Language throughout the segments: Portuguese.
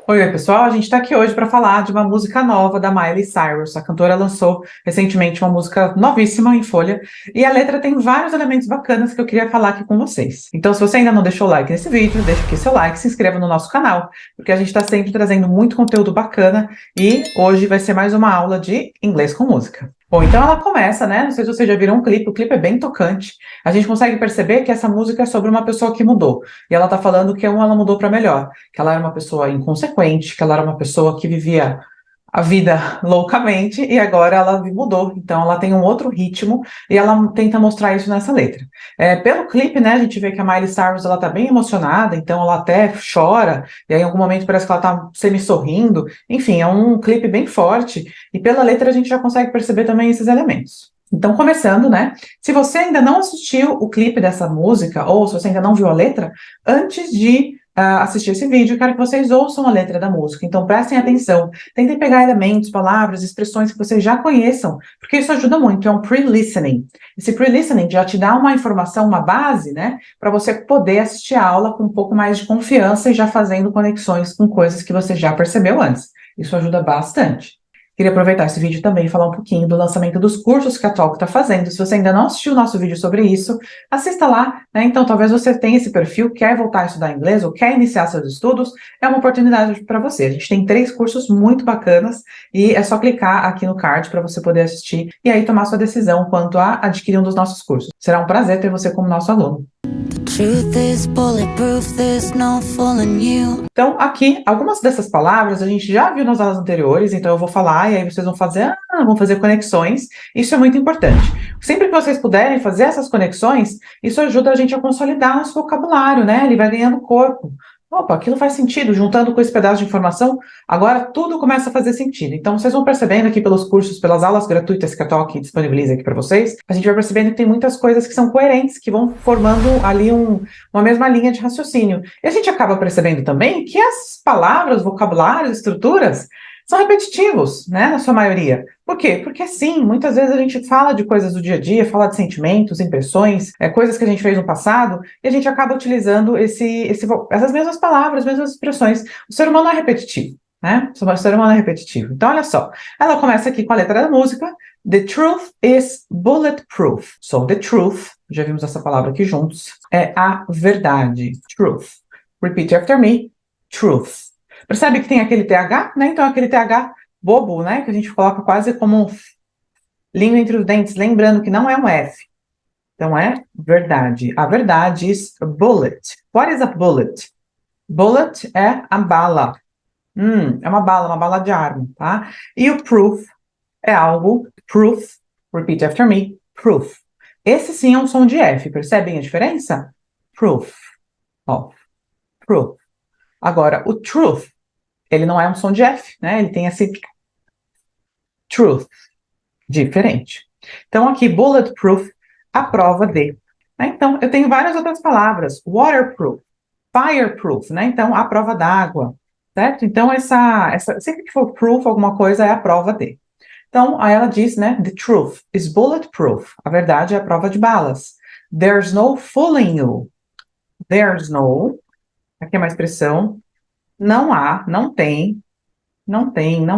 Oi, pessoal, a gente está aqui hoje para falar de uma música nova da Miley Cyrus. A cantora lançou recentemente uma música novíssima em folha e a letra tem vários elementos bacanas que eu queria falar aqui com vocês. Então, se você ainda não deixou o like nesse vídeo, deixa aqui seu like, se inscreva no nosso canal, porque a gente está sempre trazendo muito conteúdo bacana e hoje vai ser mais uma aula de inglês com música. Bom, então ela começa, né? Não sei se vocês já viram um clipe, o clipe é bem tocante. A gente consegue perceber que essa música é sobre uma pessoa que mudou. E ela tá falando que ela mudou para melhor, que ela era uma pessoa inconsequente, que ela era uma pessoa que vivia a vida loucamente e agora ela mudou. Então ela tem um outro ritmo e ela tenta mostrar isso nessa letra. Pelo clipe, né, a gente vê que a Miley Cyrus ela tá bem emocionada, então ela até chora e aí em algum momento parece que ela tá semi-sorrindo. Enfim, é um clipe bem forte e pela letra a gente já consegue perceber também esses elementos. Então, começando, né? Se você ainda não assistiu o clipe dessa música, ou se você ainda não viu a letra, antes de assistir esse vídeo, eu quero que vocês ouçam a letra da música. Então, prestem atenção. Tentem pegar elementos, palavras, expressões que vocês já conheçam, porque isso ajuda muito. É um pre-listening. Esse pre-listening já te dá uma informação, uma base, né? Para você poder assistir a aula com um pouco mais de confiança e já fazendo conexões com coisas que você já percebeu antes. Isso ajuda bastante. Queria aproveitar esse vídeo também e falar um pouquinho do lançamento dos cursos que a Talk está fazendo. Se você ainda não assistiu o nosso vídeo sobre isso, assista lá, né? Então, talvez você tenha esse perfil, quer voltar a estudar inglês ou quer iniciar seus estudos, é uma oportunidade para você. A gente tem 3 cursos muito bacanas e é só clicar aqui no card para você poder assistir e aí tomar sua decisão quanto a adquirir um dos nossos cursos. Será um prazer ter você como nosso aluno. Então, aqui, algumas dessas palavras a gente já viu nas aulas anteriores, então eu vou falar e aí vocês vão fazer conexões. Isso é muito importante. Sempre que vocês puderem fazer essas conexões, isso ajuda a gente a consolidar nosso vocabulário, né? Ele vai ganhando corpo. Opa, aquilo faz sentido, juntando com esse pedaço de informação, agora tudo começa a fazer sentido. Então, vocês vão percebendo aqui pelos cursos, pelas aulas gratuitas que a Talk disponibiliza aqui para vocês, a gente vai percebendo que tem muitas coisas que são coerentes, que vão formando ali uma mesma linha de raciocínio. E a gente acaba percebendo também que as palavras, vocabulários, estruturas são repetitivos, né, na sua maioria. Por quê? Porque sim, muitas vezes a gente fala de coisas do dia a dia, fala de sentimentos, impressões, coisas que a gente fez no passado, e a gente acaba utilizando essas mesmas palavras, mesmas expressões. O ser humano é repetitivo, né? O ser humano é repetitivo. Então, olha só, ela começa aqui com a letra da música. The truth is bulletproof. So, the truth, já vimos essa palavra aqui juntos, é a verdade. Truth. Repeat after me. Truth. Percebe que tem aquele TH, né? Então, aquele TH bobo, né? Que a gente coloca quase como língua entre os dentes, lembrando que não é um F. Então, é verdade. A verdade is a bullet. What is a bullet? Bullet é a bala. É uma bala de arma, tá? E o proof é algo, proof, repeat after me, proof. Esse sim é um som de F, percebem a diferença? Proof, ó, proof. Agora, o truth, ele não é um som de F, né? Ele tem esse truth, diferente. Então, aqui, bulletproof, a prova de. Né? Então, eu tenho várias outras palavras. Waterproof, fireproof, né? Então, a prova d'água, certo? Então, sempre que for proof, alguma coisa é a prova de. Então, aí ela diz, né? The truth is bulletproof. A verdade é a prova de balas. There's no fooling you. There's no. Aqui é uma expressão. Não há, não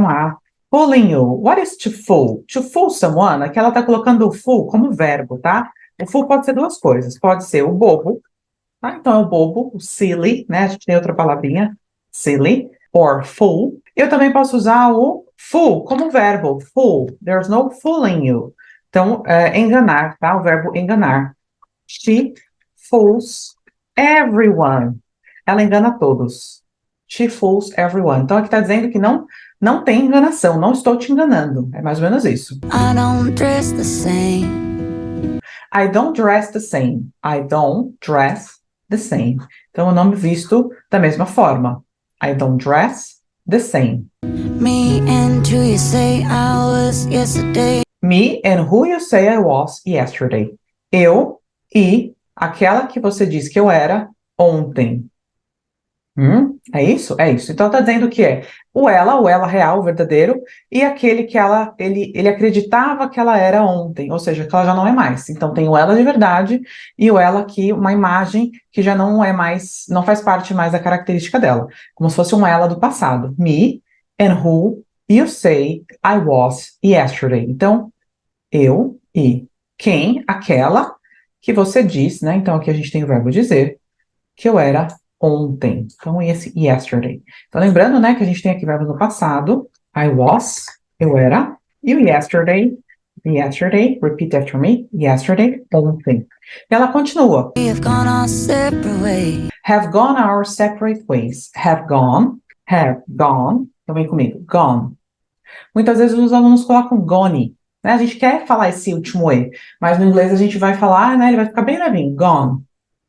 há. Fooling you. What is to fool? To fool someone, aqui ela está colocando o fool como verbo, tá? O fool pode ser duas coisas. Pode ser o bobo, tá? Então é o bobo, o silly, né? A gente tem outra palavrinha, silly, or fool. Eu também posso usar o fool como verbo, fool. There's no fooling you. Então, enganar, tá? O verbo enganar. She fools everyone. Ela engana todos. She fools everyone. Então, aqui está dizendo que não tem enganação, não estou te enganando. É mais ou menos isso. I don't dress the same. I don't dress the same. I don't dress the same. Então, eu não me visto da mesma forma. I don't dress the same. Me and who you say I was yesterday. Me and who you say I was yesterday. Eu e aquela que você disse que eu era ontem. É isso? É isso. Então tá dizendo que é o ela real, o verdadeiro, e aquele que ele acreditava que ela era ontem, ou seja, que ela já não é mais. Então tem o ela de verdade e o ela que uma imagem que já não é mais, não faz parte mais da característica dela, como se fosse um ela do passado. Me and who you say I was yesterday. Então, eu e quem, aquela que você diz, né? Então aqui a gente tem o verbo dizer que eu era ontem. Então, esse yesterday. Então, lembrando, né, que a gente tem aqui verbos no passado. I was, eu era. E o yesterday, repeat after me. Yesterday, ontem. E ela continua. We have gone our separate ways. Have gone our separate ways. Have gone. Então, vem comigo. Gone. Muitas vezes os alunos colocam gone. Né? A gente quer falar esse último E, mas no inglês a gente vai falar, né, ele vai ficar bem levinho. Gone.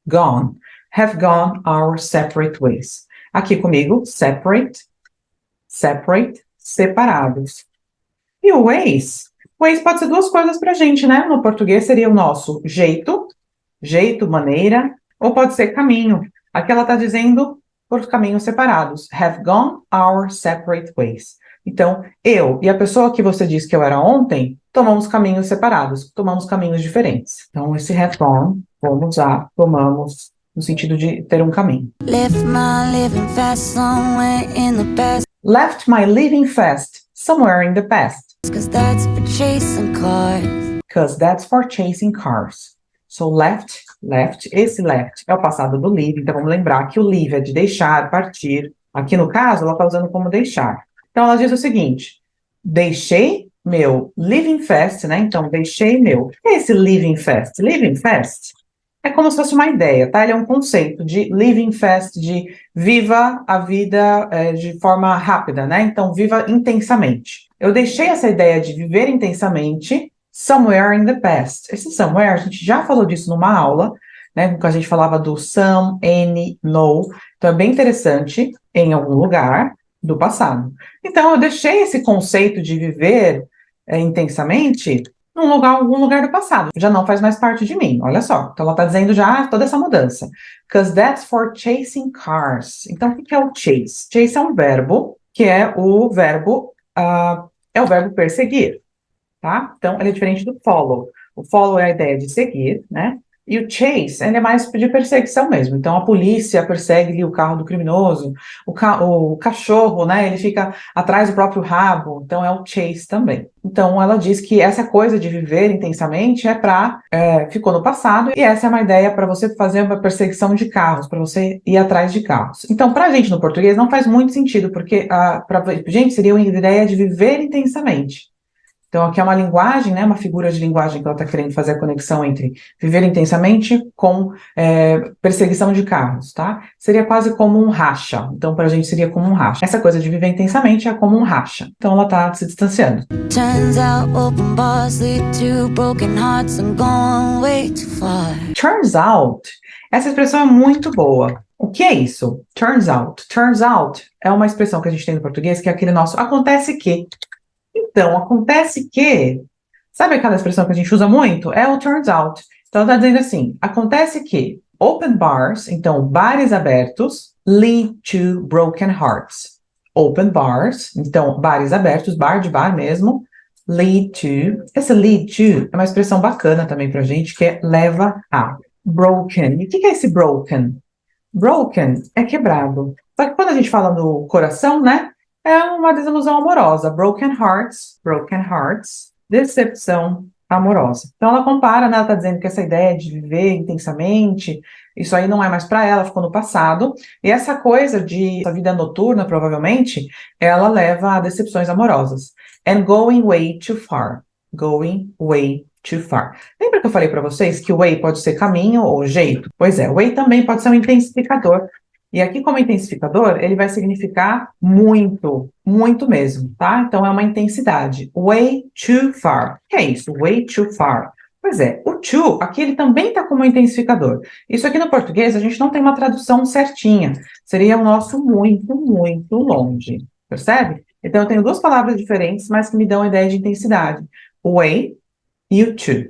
Gone. Have gone our separate ways. Aqui comigo, separate, separados. E o ways? Ways pode ser duas coisas pra gente, né? No português seria o nosso jeito, maneira, ou pode ser caminho. Aqui ela está dizendo por caminhos separados. Have gone our separate ways. Então, eu e a pessoa que você disse que eu era ontem, tomamos caminhos separados, tomamos caminhos diferentes. Então, esse have gone, vamos usar, tomamos, no sentido de ter um caminho. Left my living fast somewhere in the past. Left my living fast somewhere in the past. 'Cause that's for chasing cars. Because that's for chasing cars. So left, esse left é o passado do leave, então vamos lembrar que o leave é de deixar, partir. Aqui no caso, ela está usando como deixar. Então ela diz o seguinte, deixei meu living fast, né? Então, deixei meu. O que é esse living fast? Living fast é como se fosse uma ideia, tá? Ele é um conceito de living fast, de viva a vida de forma rápida, né? Então, viva intensamente. Eu deixei essa ideia de viver intensamente somewhere in the past. Esse somewhere, a gente já falou disso numa aula, né? Quando a gente falava do some, any, no. Então, é bem interessante, em algum lugar do passado. Então, eu deixei esse conceito de viver intensamente algum lugar do passado. Já não faz mais parte de mim, olha só. Então, ela está dizendo já toda essa mudança. Because that's for chasing cars. Então, o que é o chase? Chase é um verbo, que é o verbo perseguir. Tá? Então, ele é diferente do follow. O follow é a ideia de seguir, né? E o chase, ele é mais de perseguição mesmo. Então, a polícia persegue ali o carro do criminoso, o cachorro, né? Ele fica atrás do próprio rabo. Então, é o chase também. Então, ela diz que essa coisa de viver intensamente ficou no passado, e essa é uma ideia para você fazer uma perseguição de carros, para você ir atrás de carros. Então, para a gente no português não faz muito sentido, porque para a gente seria uma ideia de viver intensamente. Então, aqui é uma linguagem, né, uma figura de linguagem que ela está querendo fazer a conexão entre viver intensamente com perseguição de carros, tá? Seria quase como um racha. Então, para a gente seria como um racha. Essa coisa de viver intensamente é como um racha. Então, ela está se distanciando. Turns out open bars lead to broken hearts and going way too far. Turns out, essa expressão é muito boa. O que é isso? Turns out. Turns out é uma expressão que a gente tem no português que é aquele nosso acontece que. Então, acontece que, sabe aquela expressão que a gente usa muito? É o turns out. Então, ela está dizendo assim, acontece que open bars, então, bares abertos, lead to broken hearts. Open bars, então, bares abertos, bar de bar mesmo, lead to. Essa lead to é uma expressão bacana também pra gente, que é leva a. Broken. E o que é esse broken? Broken é quebrado. Só que quando a gente fala no coração, né? É uma desilusão amorosa. Broken hearts, decepção amorosa. Então ela compara, né? Ela está dizendo que essa ideia de viver intensamente, isso aí não é mais para ela, ficou no passado. E essa coisa de essa vida noturna, provavelmente, ela leva a decepções amorosas. And going way too far. Going way too far. Lembra que eu falei para vocês que o way pode ser caminho ou jeito? Pois é, o way também pode ser um intensificador. E aqui, como intensificador, ele vai significar muito, muito mesmo, tá? Então, é uma intensidade. Way too far. O que é isso? Way too far. Pois é, o to, aqui ele também está como intensificador. Isso aqui no português, a gente não tem uma tradução certinha. Seria o nosso muito, muito longe. Percebe? Então, eu tenho duas palavras diferentes, mas que me dão a ideia de intensidade. O way e o to.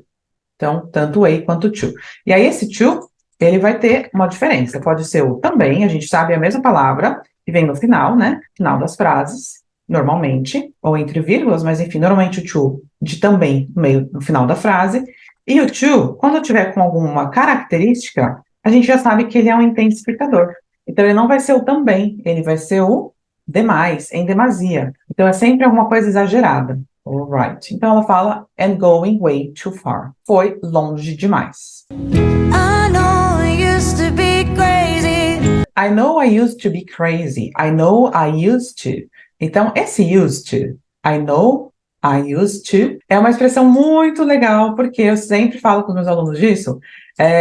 Então, tanto way quanto to. E aí, esse to ele vai ter uma diferença. Pode ser o também, a gente sabe a mesma palavra, que vem no final, né? Final das frases, normalmente, ou entre vírgulas, mas enfim, normalmente o to de também no meio, no final da frase. E o to, quando tiver com alguma característica, a gente já sabe que ele é um intensificador. Então, ele não vai ser o também, ele vai ser o demais, em demasia. Então, é sempre alguma coisa exagerada. Alright. Então, ela fala and going way too far. Foi longe demais. I know I used to be crazy. I know I used to be crazy. I know I used to. Então, esse used to, I know I used to, é uma expressão muito legal, porque eu sempre falo com os meus alunos disso.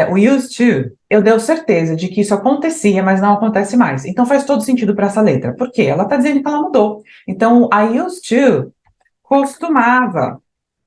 O used to, eu dou certeza de que isso acontecia, mas não acontece mais. Então, faz todo sentido para essa letra. Por quê? Ela está dizendo que ela mudou. Então, I used to, costumava.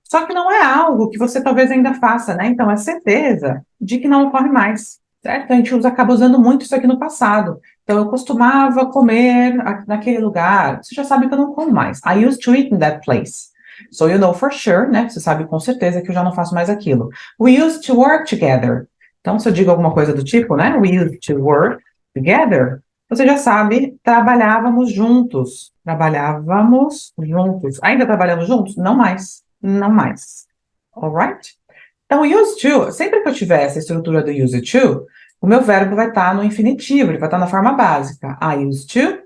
Só que não é algo que você talvez ainda faça, né? Então, é certeza de que não ocorre mais, certo? A gente acaba usando muito isso aqui no passado. Então, eu costumava comer naquele lugar. Você já sabe que eu não como mais. I used to eat in that place. So you know for sure, né? Você sabe com certeza que eu já não faço mais aquilo. We used to work together. Então, se eu digo alguma coisa do tipo, né? We used to work together. Você já sabe, trabalhávamos juntos. Trabalhávamos juntos. Ainda trabalhamos juntos? Não mais. Não mais. Alright? Então, used to, sempre que eu tiver essa estrutura do used to, o meu verbo vai estar no infinitivo, ele vai estar na forma básica. I used to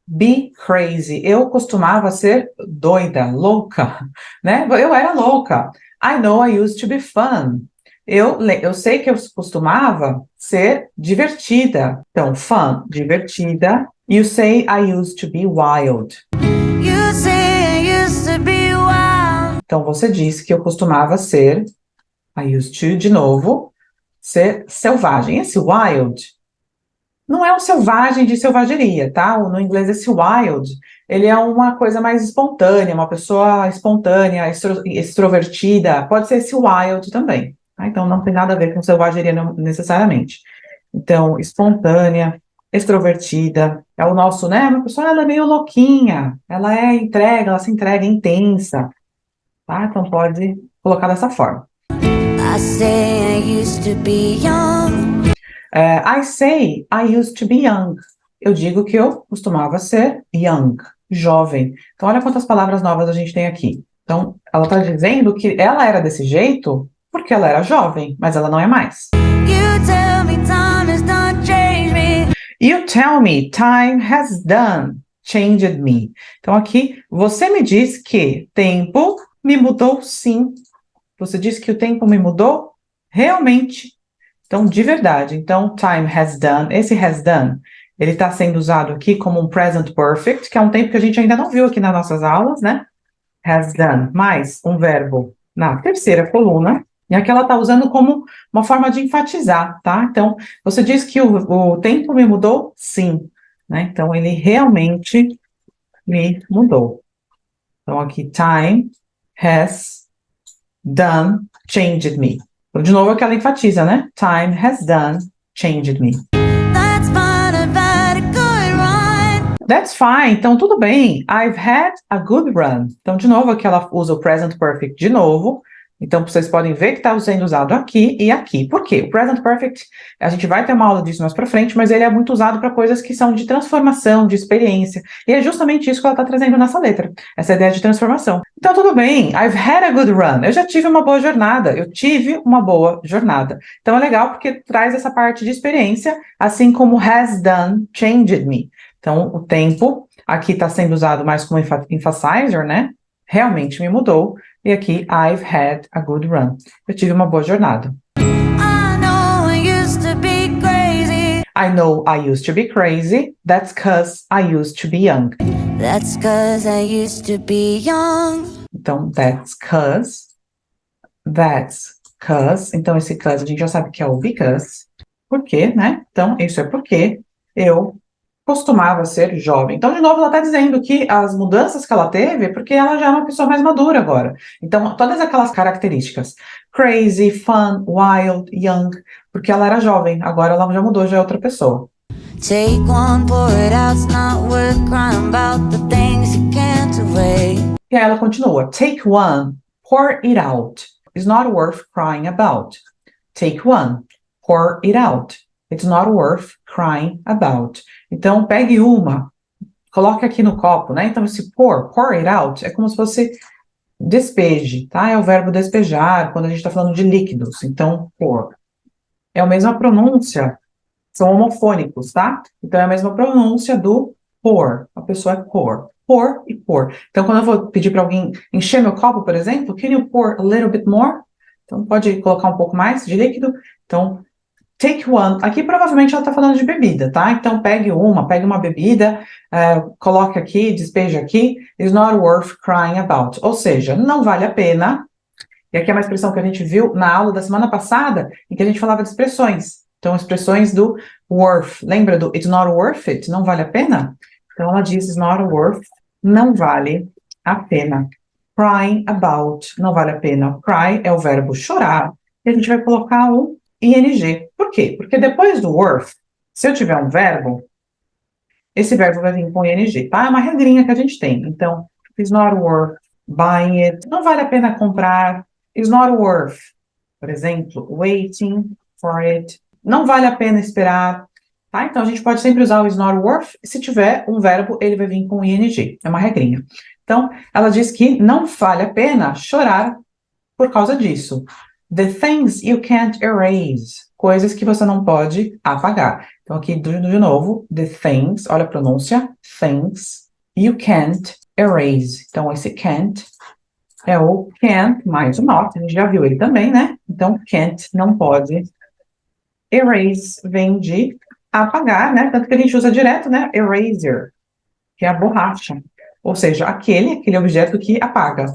be crazy. Eu costumava ser doida, louca, né? Eu era louca. I know I used to be fun. Eu sei que eu costumava ser divertida. Então, fun, divertida. You say I used to be wild. You say I used to be wild. Então, você disse que eu costumava ser, I used to, de novo, ser selvagem. Esse wild não é um selvagem de selvageria, tá? No inglês, esse wild, ele é uma coisa mais espontânea, uma pessoa espontânea, extrovertida. Pode ser esse wild também, tá? Então, não tem nada a ver com selvageria necessariamente. Então, espontânea, extrovertida, é o nosso, né? Uma pessoa, ela é meio louquinha, ela é entrega, ela se entrega, intensa, tá? Então, pode colocar dessa forma. I say I used to be young. I say I used to be young. Eu digo que eu costumava ser young, jovem. Então, olha quantas palavras novas a gente tem aqui. Então, ela está dizendo que ela era desse jeito porque ela era jovem, mas ela não é mais. You tell me time has done changed me. You tell me time has done changed me. Então, aqui, você me diz que tempo me mudou, sim. Você disse que o tempo me mudou? Realmente. Então, de verdade. Então, time has done. Esse has done, ele está sendo usado aqui como um present perfect, que é um tempo que a gente ainda não viu aqui nas nossas aulas, né? Has done, mais um verbo na terceira coluna. E aqui ela está usando como uma forma de enfatizar, tá? Então, você diz que o tempo me mudou? Sim. Né? Então, ele realmente me mudou. Então, aqui, time has done changed me. Então, de novo, aqui ela enfatiza, né? Time has done changed me. That's fine, I've had a good run. That's fine. Então, tudo bem. I've had a good run. Então, de novo, aqui ela usa o present perfect de novo. Então, vocês podem ver que está sendo usado aqui e aqui. Por quê? O present perfect, a gente vai ter uma aula disso mais para frente, mas ele é muito usado para coisas que são de transformação, de experiência. E é justamente isso que ela está trazendo nessa letra, essa ideia de transformação. Então, tudo bem. I've had a good run. Eu já tive uma boa jornada. Eu tive uma boa jornada. Então, é legal porque traz essa parte de experiência, assim como has done changed me. Então, o tempo aqui está sendo usado mais como emphasizer, né? Realmente me mudou. E aqui, I've had a good run. Eu tive uma boa jornada. I know I used to be crazy. I know I used to be crazy. That's 'cause I used to be young. That's 'cause I used to be young. Então, that's 'cause. That's 'cause. Então, esse 'cause a gente já sabe que é o because. Por quê, né? Então, isso é porque eu costumava ser jovem. Então, de novo, ela está dizendo que as mudanças que ela teve é porque ela já é uma pessoa mais madura agora. Então, todas aquelas características, crazy, fun, wild, young, porque ela era jovem, agora ela já mudou, já é outra pessoa. Take one, pour it out, it's not worth crying about the things you can't erase. E aí ela continua, take one, pour it out, it's not worth crying about. Take one. pour it out. It's not worth crying about. Então, pegue uma, coloque aqui no copo, né? Então, esse pour it out, é como se fosse despeje, tá? É o verbo despejar, quando a gente está falando de líquidos. Então, pour. É a mesma pronúncia, são homofônicos, tá? Então, é a mesma pronúncia do pour. A pessoa é pour. Pour e pour. Então, quando eu vou pedir para alguém encher meu copo, por exemplo, can you pour a little bit more? Então, pode colocar um pouco mais de líquido. Então, take one. Aqui, provavelmente, ela está falando de bebida, tá? Então, pegue uma bebida, coloque aqui, despeje aqui. It's not worth crying about. Ou seja, não vale a pena. E aqui é uma expressão que a gente viu na aula da semana passada, em que a gente falava de expressões. Então, expressões do worth. Lembra do it's not worth it? Não vale a pena? Então, ela diz it's not worth, não vale a pena. Crying about, não vale a pena. Cry é o verbo chorar, e a gente vai colocar o ing. Por quê? Porque depois do worth, se eu tiver um verbo, esse verbo vai vir com ing, tá? É uma regrinha que a gente tem. Então, it's not worth buying it, não vale a pena comprar. It's not worth, por exemplo, waiting for it, não vale a pena esperar, tá? Então, a gente pode sempre usar o is not worth, e se tiver um verbo, ele vai vir com ing, é uma regrinha. Então, ela diz que não vale a pena chorar por causa disso. The things you can't erase, coisas que você não pode apagar. Então, aqui, de novo, the things, olha a pronúncia, things you can't erase. Então, esse can't é o can't mais o not, a gente já viu ele também, né? Então, can't, não pode. Erase vem de apagar, né? Tanto que a gente usa direto, né? Eraser, que é a borracha. Ou seja, aquele objeto que apaga.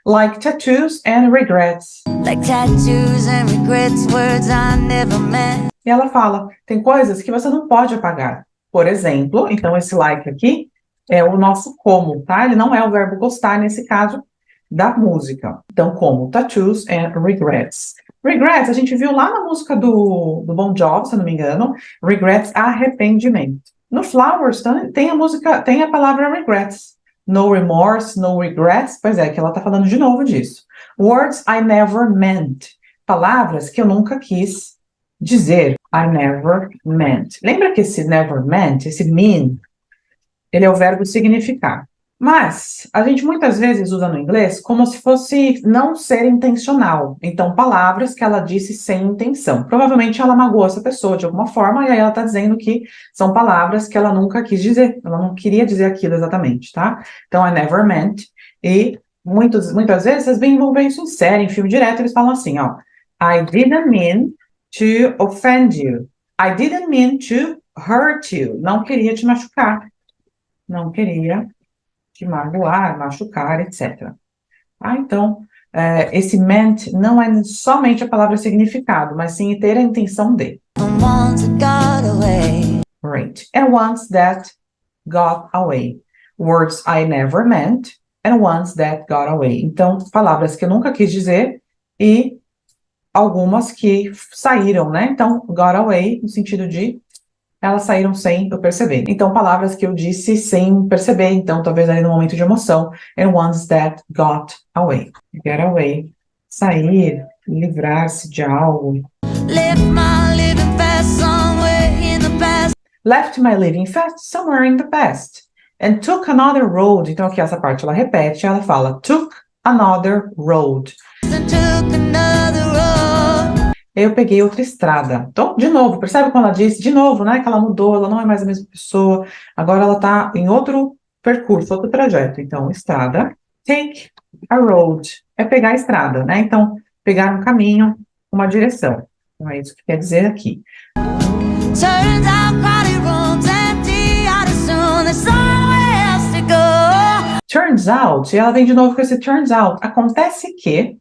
Like tattoos and regrets. Like tattoos and regrets, words I never meant. E ela fala, tem coisas que você não pode apagar. Por exemplo, então esse like aqui é o nosso como, tá? Ele não é o verbo gostar nesse caso da música. Então, como tattoos and regrets. Regrets, a gente viu lá na música do Bon Jovi, se eu não me engano, regrets, arrependimento. No Flowers tem a música, tem a palavra regrets. No remorse, no regrets, pois é, que ela tá falando de novo disso. Words I never meant, palavras que eu nunca quis dizer. I never meant. Lembra que esse never meant, esse mean, ele é o verbo significar. Mas a gente muitas vezes usa no inglês como se fosse não ser intencional. Então, palavras que ela disse sem intenção. Provavelmente ela magoou essa pessoa de alguma forma, e aí ela está dizendo que são palavras que ela nunca quis dizer. Ela não queria dizer aquilo exatamente, tá? Então, I never meant. E muitas vezes vocês vão ver isso em série, em filme direto, eles falam assim, ó. I didn't mean to offend you. I didn't mean to hurt you. Não queria te machucar. Não queria te magoar, machucar, etc. Então, esse meant não é somente a palavra significado, mas sim ter a intenção de. The ones that got away. Great. And ones that got away. Words I never meant and ones that got away. Então, palavras que eu nunca quis dizer e algumas que saíram, né? Então, got away, no sentido de elas saíram sem eu perceber. Então, palavras que eu disse sem perceber, então, talvez ali no momento de emoção. And ones that got away. Get away. Sair, livrar-se de algo. Left my living fast somewhere in the past. Left my living fast somewhere in the past. And took another road. Então, aqui essa parte ela repete, ela fala took another road. And took another road. Eu peguei outra estrada. Então, de novo, percebe quando ela disse, de novo, né, que ela mudou, ela não é mais a mesma pessoa, agora ela está em outro percurso, outro trajeto. Então, estrada, take a road, é pegar a estrada, né? Então, pegar um caminho, uma direção. Então, é isso que quer dizer aqui. Turns out crowded rooms empty out as soon as somewhere else to go. Turns out, e ela vem de novo com esse turns out. Acontece que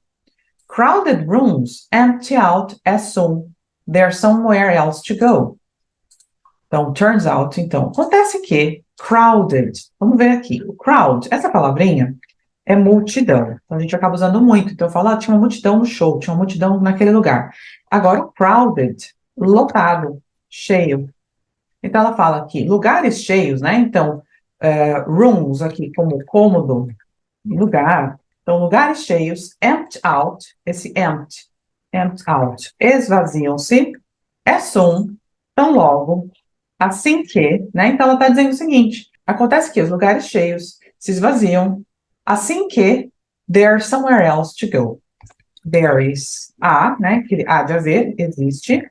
crowded rooms empty out as soon there's somewhere else to go. Então, turns out, então, acontece que crowded, vamos ver aqui, o crowd, essa palavrinha é multidão. Então, a gente acaba usando muito. Então, eu falo, tinha uma multidão no show, tinha uma multidão naquele lugar. Agora, o crowded, lotado, cheio. Então, ela fala aqui, lugares cheios, né? Então, rooms aqui como cômodo, lugar. Então, lugares cheios, empty out, esse empty out, esvaziam-se, as soon, tão logo, assim que, né? Então ela está dizendo o seguinte: acontece que os lugares cheios se esvaziam assim que there's somewhere else to go. There is, né? Que há de haver, existe.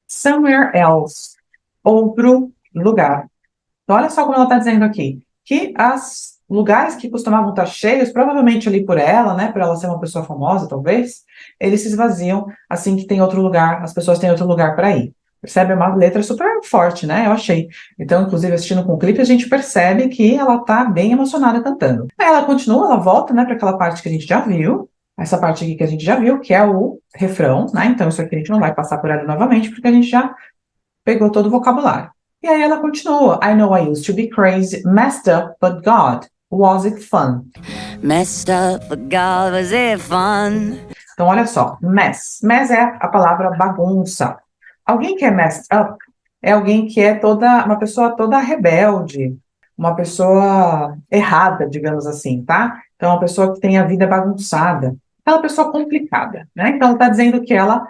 Somewhere else, outro lugar. Então, olha só como ela está dizendo aqui, que os lugares que costumavam estar cheios, provavelmente ali por ela, né, por ela ser uma pessoa famosa, talvez, eles se esvaziam assim que tem outro lugar, as pessoas têm outro lugar para ir. Percebe? É uma letra super forte, né? Eu achei. Então, inclusive, assistindo com o clipe, a gente percebe que ela tá bem emocionada cantando. Aí ela continua, ela volta, né, para aquela parte que a gente já viu, essa parte aqui que a gente já viu, que é o refrão, né? Então, isso aqui a gente não vai passar por ela novamente, porque a gente já pegou todo o vocabulário. E aí ela continua. I know I used to be crazy, messed up, but God, was it fun? Messed up, but God, was it fun? Então, olha só. Mess. Mess é a palavra bagunça. Alguém que é messed up é alguém que é uma pessoa toda rebelde, uma pessoa errada, digamos assim, tá? Então, uma pessoa que tem a vida bagunçada. Aquela pessoa complicada, né? Então, ela está dizendo que ela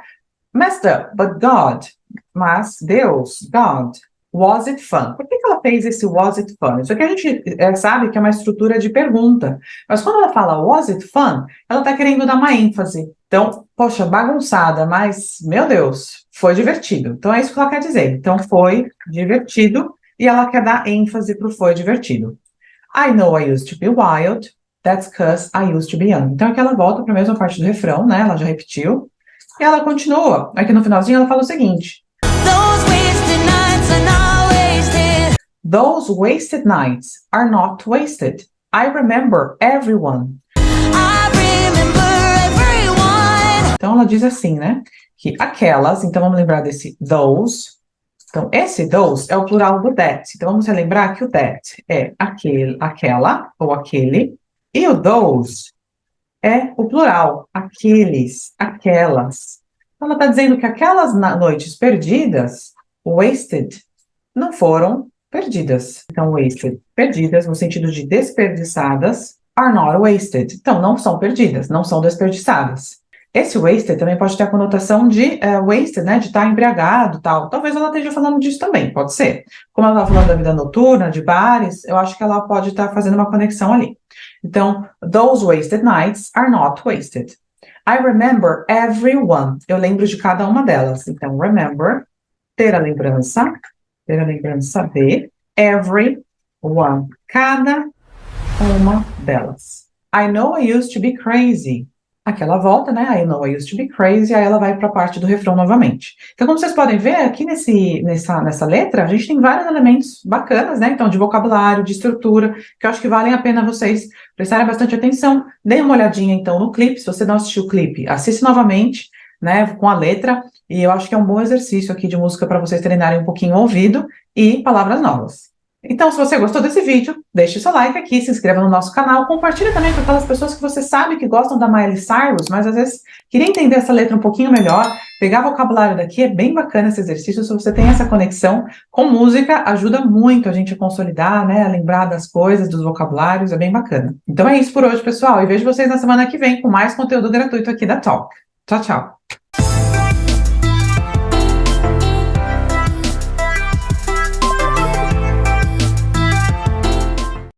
messed up, but God, mas Deus, God, was it fun? Por que ela fez esse was it fun? Isso aqui a gente sabe que é uma estrutura de pergunta, mas quando ela fala was it fun, ela está querendo dar uma ênfase. Então, poxa, bagunçada, mas, meu Deus, foi divertido. Então, é isso que ela quer dizer. Então, foi divertido e ela quer dar ênfase para o foi divertido. I know I used to be wild, that's cause I used to be young. Então, aqui ela volta para a mesma parte do refrão, né? Ela já repetiu. E ela continua. Aqui no finalzinho ela fala o seguinte: Those wasted nights are not wasted. I remember everyone. Então ela diz assim, né? Que aquelas, então vamos lembrar desse those. Então esse those é o plural do that. Então vamos relembrar que o that é aquele, aquela ou aquele. E o those é o plural, aqueles, aquelas. Então, ela está dizendo que aquelas noites perdidas, wasted, não foram perdidas. Então, wasted, perdidas, no sentido de desperdiçadas, are not wasted. Então, não são perdidas, não são desperdiçadas. Esse wasted também pode ter a conotação de wasted, né, de estar embriagado, tal. Talvez ela esteja falando disso também, pode ser. Como ela está falando da vida noturna, de bares, eu acho que ela pode estar fazendo uma conexão ali. Então, those wasted nights are not wasted. I remember everyone. Eu lembro de cada uma delas. Então, remember, ter a lembrança de everyone, cada uma delas. I know I used to be crazy. Aqui ela volta, né? I know I used to be crazy, aí ela vai para a parte do refrão novamente. Então, como vocês podem ver, aqui nessa letra, a gente tem vários elementos bacanas, né? Então, de vocabulário, de estrutura, que eu acho que valem a pena vocês prestarem bastante atenção. Deem uma olhadinha, então, no clipe. Se você não assistiu o clipe, assiste novamente, né? Com a letra. E eu acho que é um bom exercício aqui de música para vocês treinarem um pouquinho o ouvido e palavras novas. Então, se você gostou desse vídeo, deixe seu like aqui, se inscreva no nosso canal, compartilhe também com aquelas pessoas que você sabe que gostam da Miley Cyrus, mas às vezes queria entender essa letra um pouquinho melhor, pegar vocabulário daqui, é bem bacana esse exercício, se você tem essa conexão com música, ajuda muito a gente a consolidar, né, a lembrar das coisas, dos vocabulários, é bem bacana. Então é isso por hoje, pessoal, e vejo vocês na semana que vem com mais conteúdo gratuito aqui da Talk. Tchau, tchau!